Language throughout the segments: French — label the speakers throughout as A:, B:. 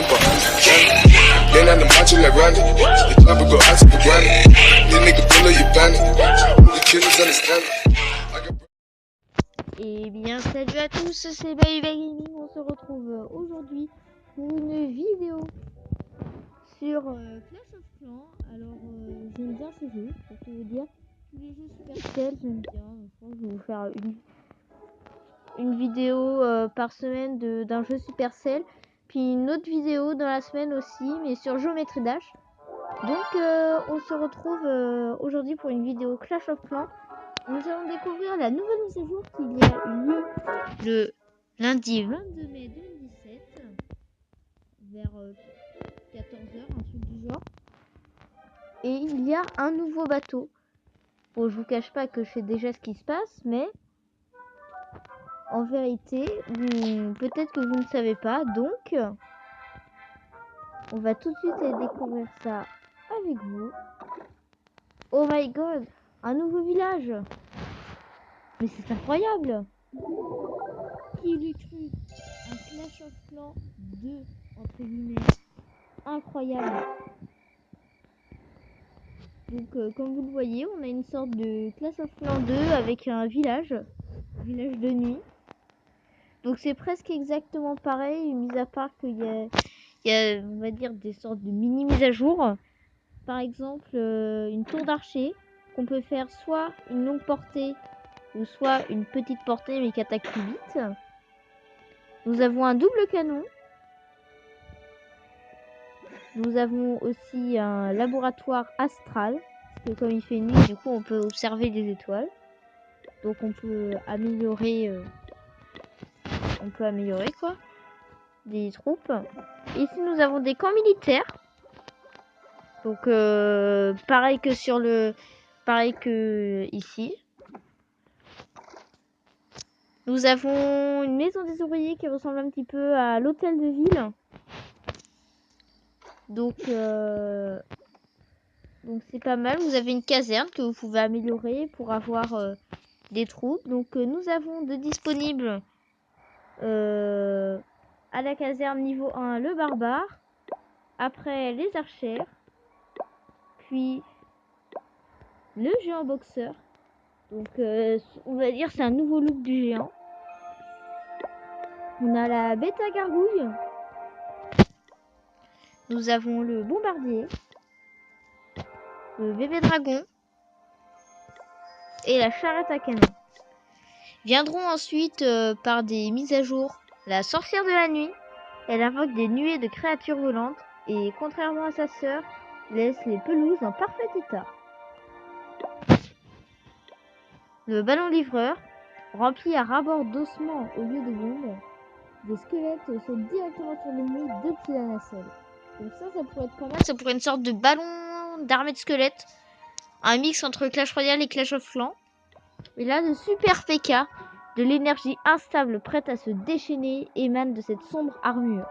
A: running behind me. Been on the macho like Randy. The chopper go out to the granny. This nigga pull up your bandit. The killers understand it.
B: Eh bien, salut à tous, c'est Baby Gaming. On se retrouve aujourd'hui pour une vidéo sur Clash of Clans. Alors, j'aime bien ce jeu, pour tout vous dire. Tous les jeux Supercell, j'aime bien. Je pense que je vais vous faire une vidéo par semaine d'un jeu Supercell. Puis une autre vidéo dans la semaine aussi, mais sur Geometry Dash. Donc, on se retrouve aujourd'hui pour une vidéo Clash of Clans. Nous allons découvrir la nouvelle mise à jour qu'il y a eu lieu le lundi 22 mai 2017 vers 14h, un truc du genre. Et il y a un nouveau bateau. Bon, je vous cache pas que je sais déjà ce qui se passe, mais en vérité, peut-être que vous ne savez pas. Donc, on va tout de suite aller découvrir ça avec vous. Oh my god, un nouveau village! Mais c'est incroyable! Qui l'eût cru? Un Clash of Clans 2, entre guillemets, incroyable. Donc comme vous le voyez, on a une sorte de Clash of Clans 2 avec un village de nuit. Donc c'est presque exactement pareil, mis à part qu'il y a, on va dire, des sortes de mini mises à jour. Par exemple, une tour d'archer qu'on peut faire soit une longue portée ou soit une petite portée mais qui attaque plus vite. Nous avons un double canon. Nous avons aussi un laboratoire astral, parce que comme il fait nuit, du coup on peut observer des étoiles. Donc on peut améliorer quoi, des troupes. Ici nous avons des camps militaires. Donc pareil que ici. Nous avons une maison des ouvriers qui ressemble un petit peu à l'hôtel de ville. Donc c'est pas mal. Vous avez une caserne que vous pouvez améliorer pour avoir des troupes. Donc nous avons de disponibles à la caserne niveau 1 le barbare. Après les archères. Puis le géant boxeur. Donc on va dire c'est un nouveau look du géant. On a la bêta gargouille. Nous avons le bombardier. Le bébé dragon. Et la charrette à canon. Viendront ensuite par des mises à jour la sorcière de la nuit. Elle invoque des nuées de créatures volantes et contrairement à sa sœur, laisse les pelouses en parfait état. Le ballon livreur, rempli à ras-bord d'ossements au lieu de bombes, des squelettes sautent directement sur l'ennemi depuis la nacelle. Donc ça pourrait être pas mal. Ça pourrait être une sorte de ballon d'armée de squelettes. Un mix entre Clash Royale et Clash of Clans. Et là, le super PK, de l'énergie instable prête à se déchaîner, émane de cette sombre armure.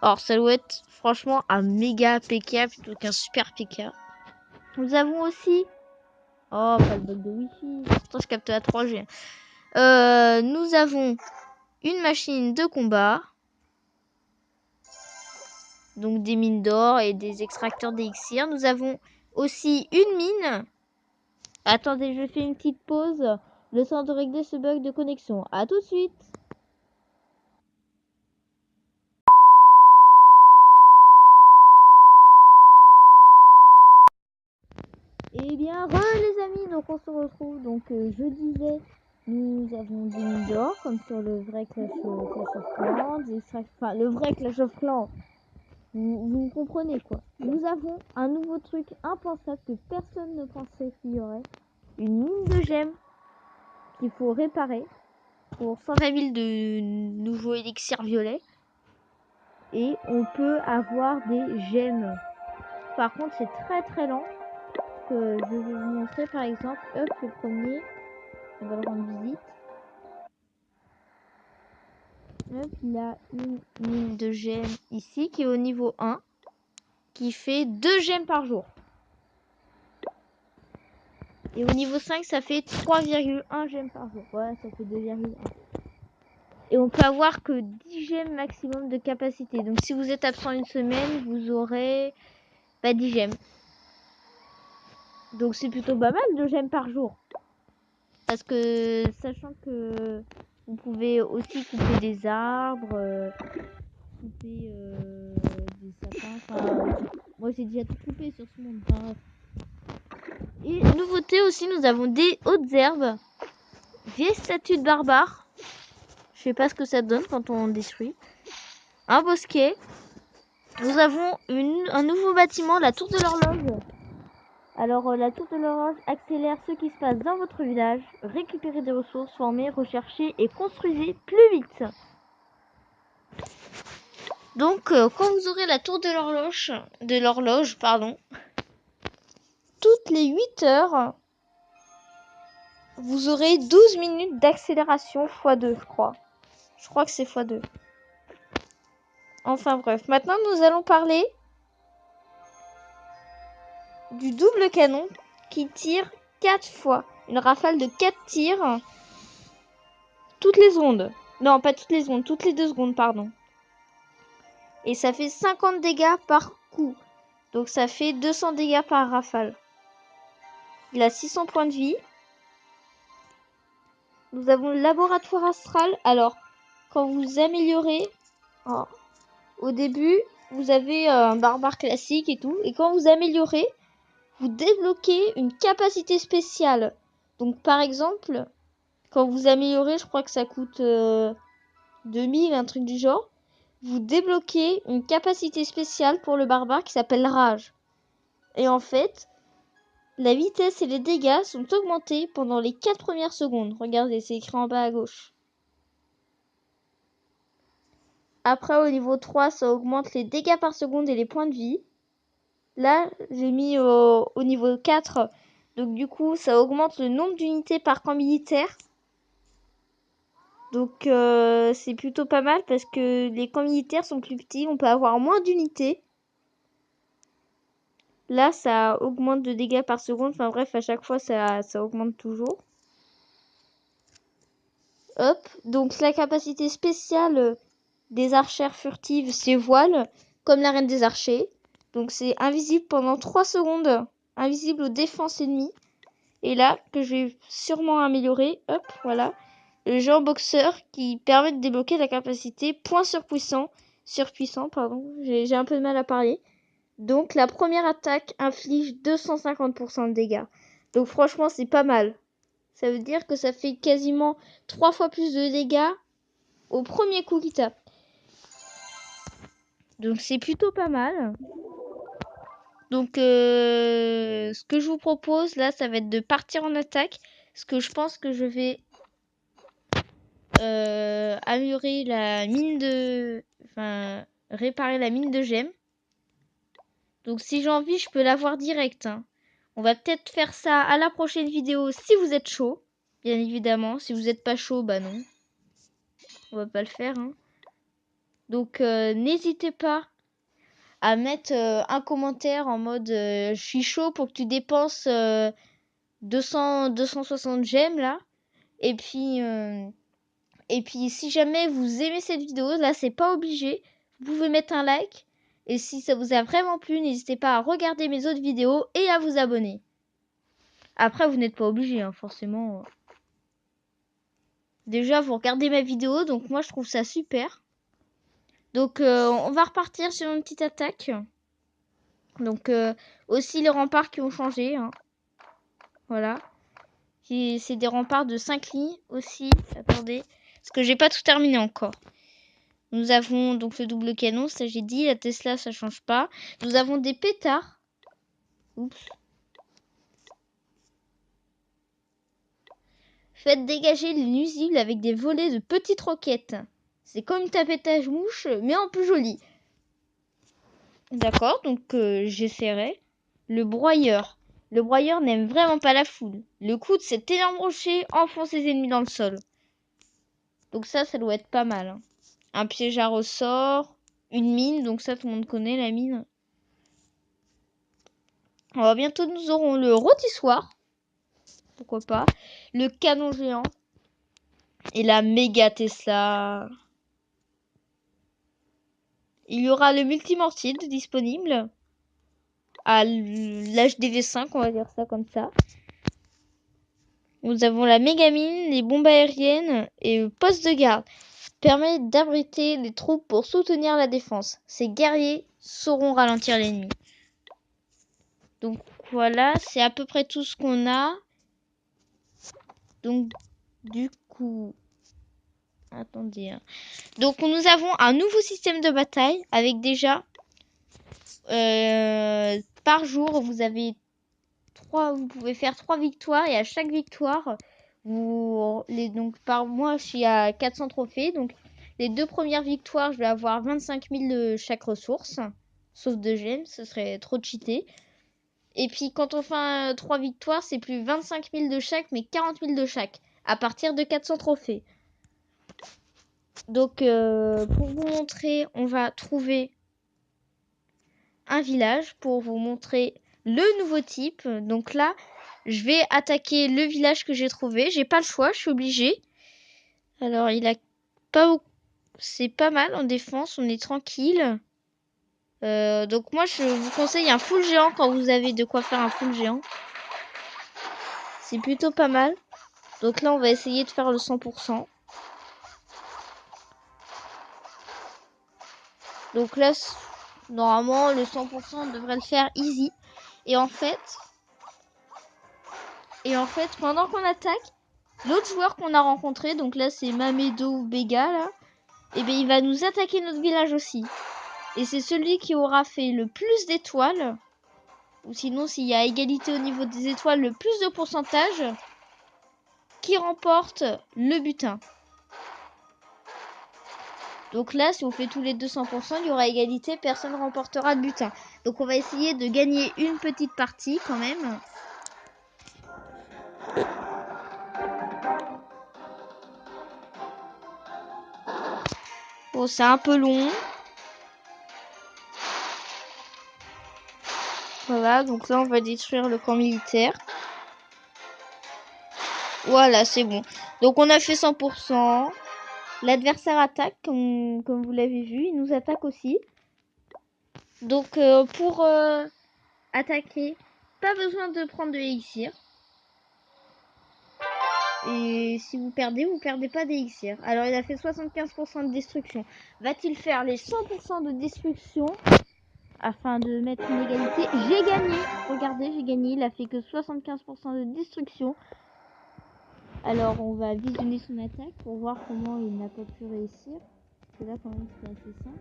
B: Or, ça doit être franchement un méga PK plutôt qu'un super PK. Nous avons aussi... Oh, pas le bug de Wi-Fi. Pourtant, je capte la 3G. Nous avons une machine de combat. Donc des mines d'or et des extracteurs d'élixir. Nous avons aussi une mine. Attendez, je fais une petite pause. Le temps de régler ce bug de connexion. A tout de suite. Eh bien, les amis, donc on se retrouve. Donc je disais, nous avons des mines d'or comme sur le vrai Clash of Clans, enfin le vrai Clash of Clans. Vous me comprenez quoi. Nous avons un nouveau truc impensable que personne ne pensait qu'il y aurait. Une mine de gemmes qu'il faut réparer pour 120 000 de nouveaux élixirs violets. Et on peut avoir des gemmes. Par contre, c'est très très lent. Que je vais vous montrer par exemple. Hop, le premier. On va le rendre visite. Hop, il a une mine de gemmes ici qui est au niveau 1. Qui fait 2 gemmes par jour. Et au niveau 5, ça fait 3,1 gemmes par jour. Ouais, ça fait 2,1. Et on peut avoir que 10 gemmes maximum de capacité. Donc si vous êtes absent une semaine, vous aurez 10 gemmes. Donc c'est plutôt pas mal de gemmes par jour. Parce que sachant que vous pouvez aussi couper des arbres, couper des sapins. Enfin, moi j'ai déjà tout coupé sur ce monde. Enfin, et nouveauté aussi, nous avons des hautes herbes, vieilles statues de barbares. Je sais pas ce que ça donne quand on détruit. Un bosquet. Nous avons un nouveau bâtiment, la tour de l'horloge. Alors la tour de l'horloge accélère ce qui se passe dans votre village. Récupérez des ressources, formez, recherchez et construisez plus vite. Donc quand vous aurez la tour de l'horloge, toutes les 8 heures, vous aurez 12 minutes d'accélération x2, je crois. Je crois que c'est x2. Enfin bref, maintenant nous allons parler du double canon qui tire 4 fois. Une rafale de 4 tirs toutes les secondes. Non, pas toutes les secondes, toutes les 2 secondes, pardon. Et ça fait 50 dégâts par coup. Donc ça fait 200 dégâts par rafale. Il a 600 points de vie. Nous avons le laboratoire astral. Alors, quand vous améliorez... Oh, au début, vous avez un barbare classique et tout. Et quand vous améliorez, vous débloquez une capacité spéciale. Donc par exemple, quand vous améliorez, je crois que ça coûte 2000, un truc du genre. Vous débloquez une capacité spéciale pour le barbare qui s'appelle Rage. Et en fait, la vitesse et les dégâts sont augmentés pendant les 4 premières secondes. Regardez, c'est écrit en bas à gauche. Après, au niveau 3, ça augmente les dégâts par seconde et les points de vie. Là, j'ai mis au niveau 4. Donc du coup, ça augmente le nombre d'unités par camp militaire. Donc c'est plutôt pas mal parce que les camps militaires sont plus petits. On peut avoir moins d'unités. Là, ça augmente de dégâts par seconde. Enfin bref, à chaque fois, ça augmente toujours. Hop. Donc la capacité spéciale des archères furtives, c'est voile, comme la reine des archers. Donc c'est invisible pendant 3 secondes. Invisible aux défenses ennemies. Et là, que je vais sûrement améliorer. Hop, voilà. Le géant boxeur qui permet de débloquer la capacité point surpuissant. Surpuissant, pardon. J'ai un peu de mal à parler. Donc la première attaque inflige 250% de dégâts. Donc franchement, c'est pas mal. Ça veut dire que ça fait quasiment 3 fois plus de dégâts au premier coup qu'il tape. Donc c'est plutôt pas mal. Donc ce que je vous propose là, ça va être de partir en attaque. Parce que je pense que je vais améliorer la mine de... Enfin, réparer la mine de gemmes. Donc si j'ai envie, je peux l'avoir direct. Hein. On va peut-être faire ça à la prochaine vidéo si vous êtes chaud. Bien évidemment. Si vous n'êtes pas chaud, bah non. On va pas le faire. Hein. Donc n'hésitez pas à mettre un commentaire en mode je suis chaud pour que tu dépenses 260 gemmes là. Et puis si jamais vous aimez cette vidéo, là c'est pas obligé. Vous pouvez mettre un like. Et si ça vous a vraiment plu, n'hésitez pas à regarder mes autres vidéos et à vous abonner. Après, vous n'êtes pas obligé, hein, forcément. Déjà, vous regardez ma vidéo, donc moi je trouve ça super. Donc on va repartir sur une petite attaque. Donc aussi les remparts qui ont changé. Hein. Voilà. C'est des remparts de 5 lignes aussi. Attendez. Parce que j'ai pas tout terminé encore. Nous avons donc le double canon, ça j'ai dit. La Tesla, ça change pas. Nous avons des pétards. Oups. Faites dégager les nuisibles avec des volets de petites roquettes. C'est comme une tapette à mouche, mais en plus joli. D'accord, donc j'essaierai. Le broyeur. Le broyeur n'aime vraiment pas la foule. Le coup de cet énorme rocher enfonce ses ennemis dans le sol. Donc ça doit être pas mal. Hein. Un piège à ressort, une mine, donc ça tout le monde connaît la mine. Alors bientôt nous aurons le rôtissoir. Pourquoi pas. Le canon géant. Et la méga Tesla. Il y aura le multimortile disponible à l'HDV5, on va dire ça comme ça. Nous avons la mégamine, les bombes aériennes et le poste de garde. Permet d'abriter les troupes pour soutenir la défense. Ces guerriers sauront ralentir l'ennemi. Donc voilà, c'est à peu près tout ce qu'on a. Donc du coup... Attendez. Donc nous avons un nouveau système de bataille avec déjà... par jour, vous pouvez faire 3 victoires et à chaque victoire, donc par mois, je suis à 400 trophées. Donc les 2 premières victoires, je vais avoir 25 000 de chaque ressource, sauf de gemmes, ce serait trop cheaté. Et puis quand on fait 3 victoires, c'est plus 25 000 de chaque, mais 40 000 de chaque, à partir de 400 trophées. Donc pour vous montrer, on va trouver un village pour vous montrer le nouveau type. Donc là, je vais attaquer le village que j'ai trouvé. J'ai pas le choix, je suis obligée. Alors, il a pas... C'est pas mal en défense, on est tranquille. Donc moi, je vous conseille un full géant quand vous avez de quoi faire un full géant. C'est plutôt pas mal. Donc là, on va essayer de faire le 100%. Donc là, normalement, le 100% devrait le faire easy. Et en fait, pendant qu'on attaque, l'autre joueur qu'on a rencontré, donc là c'est Mamedo Bega là, et bien il va nous attaquer notre village aussi. Et c'est celui qui aura fait le plus d'étoiles, ou sinon s'il y a égalité au niveau des étoiles, le plus de pourcentage, qui remporte le butin. Donc là, si on fait tous les 200%, il y aura égalité, personne ne remportera de butin. Donc on va essayer de gagner une petite partie quand même. Bon, c'est un peu long. Voilà, donc là on va détruire le camp militaire. Voilà, c'est bon. Donc on a fait 100%. L'adversaire attaque, comme vous l'avez vu. Il nous attaque aussi. Donc pour attaquer, pas besoin de prendre de élixir. Et si vous perdez pas d'élixir. Alors il a fait 75% de destruction. Va-t-il faire les 100% de destruction afin de mettre une égalité? J'ai gagné. Regardez, j'ai gagné. Il a fait que 75% de destruction. Alors on va visionner son attaque pour voir comment il n'a pas pu réussir. Parce que là quand même c'est assez simple.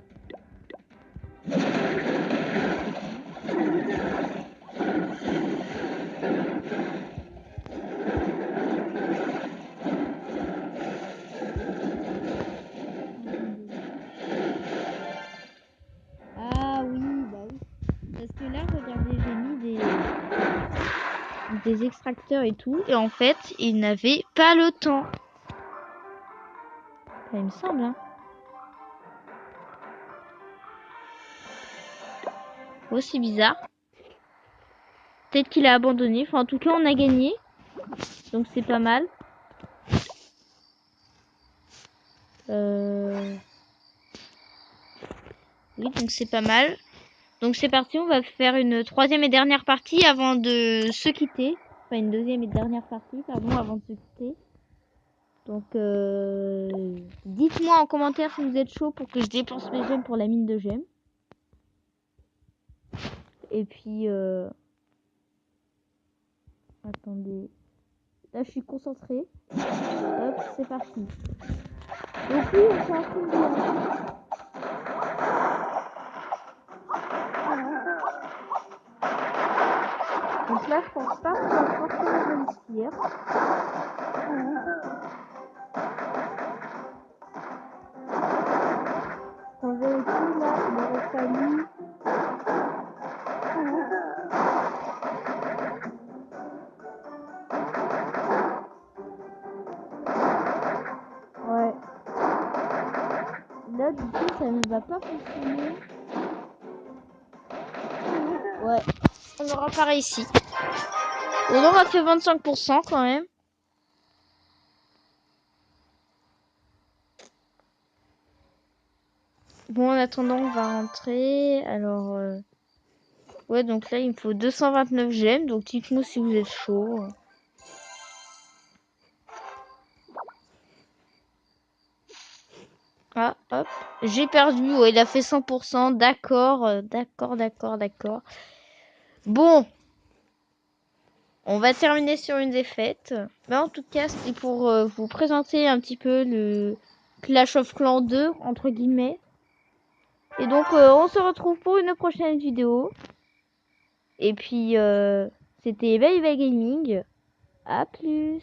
B: Ah oui, bah oui. Parce que là, regardez, j'ai mis des extracteurs et tout. Et en fait, il n'avait pas le temps. Enfin, il me semble, hein. Oh, c'est bizarre. Peut-être qu'il a abandonné. Enfin, en tout cas, on a gagné. Donc, c'est pas mal. Oui, donc c'est pas mal. Donc, c'est parti. On va faire une troisième et dernière partie avant de se quitter. Enfin, une deuxième et dernière partie, pardon, avant de se quitter. Donc, dites-moi en commentaire si vous êtes chaud pour que je dépense mes gemmes pour la mine de gemmes. Et puis, attendez. Là, je suis concentrée. Hop, c'est parti. Donc oui, on fait un full géant. Donc là, je pense pas qu'on va forcément réussir. En vérité, là, il aurait fallu... Ouais. Là, du coup, ça ne va pas fonctionner. Ouais. On n'aura pas réussi. On aura fait 25% quand même. Bon, en attendant, on va rentrer. Alors, ouais, donc là, il me faut 229 gemmes. Donc, dites-moi si vous êtes chaud. Ah, hop. J'ai perdu. Ouais, il a fait 100%. D'accord, d'accord. Bon, on va terminer sur une défaite. Mais en tout cas, c'était pour vous présenter un petit peu le Clash of Clans 2, entre guillemets. Et donc, on se retrouve pour une prochaine vidéo. Et puis, c'était Baby Gaming. À plus.